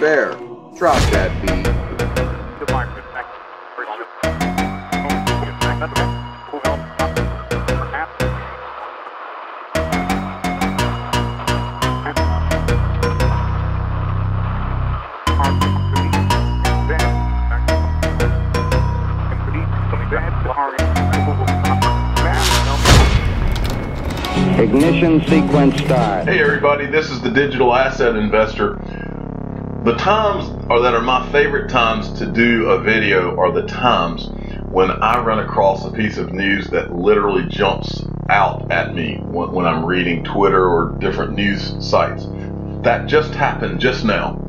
bear. Drop that beat. Ignition sequence start. Hey everybody, this is the Digital Asset Investor. The times that are my favorite times to do a video are the times when I run across a piece of news that literally jumps out at me when I'm reading Twitter or different news sites. That just happened just now.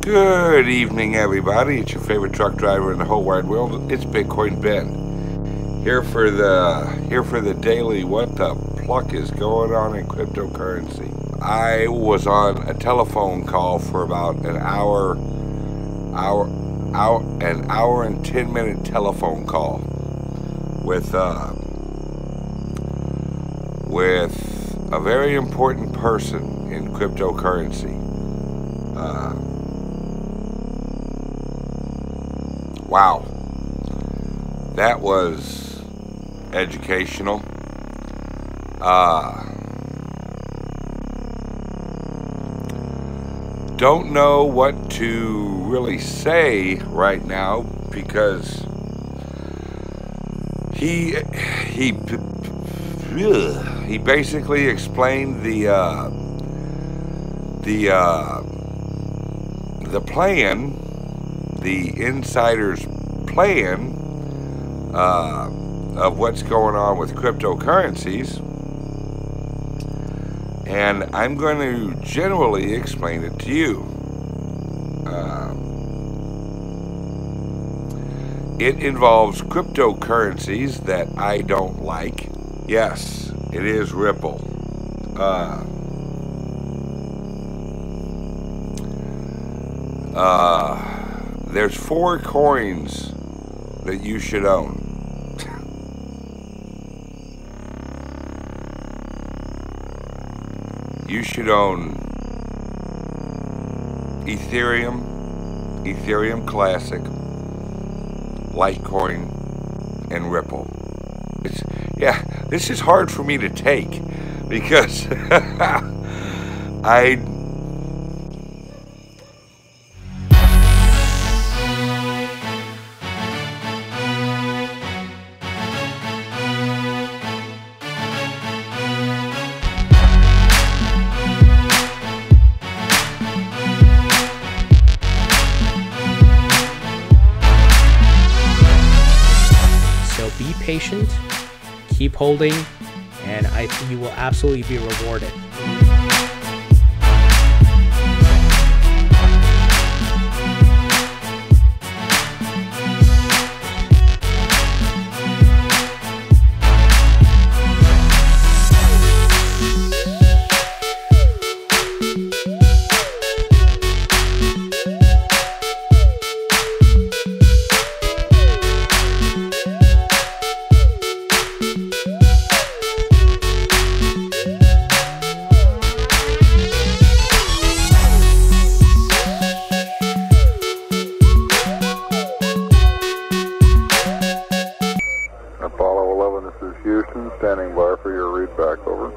Good evening, everybody. It's your favorite truck driver in the whole wide world. It's Bitcoin Ben. Here for the daily what the pluck is going on in cryptocurrency. I was on a telephone call for about an hour and 10-minute telephone call with a very important person in cryptocurrency. Wow, that was educational. Don't know what to really say right now because he basically explained the plan, the insider's plan of what's going on with cryptocurrencies, and I'm going to generally explain it to you. It involves cryptocurrencies that I don't like. Yes, it is Ripple. There's 4 coins that you should own. You should own Ethereum, Ethereum Classic, Litecoin, and Ripple. This is hard for me to take because be patient, keep holding, and I think you will absolutely be rewarded. Apollo 11, this is Houston, standing by for your read back, over.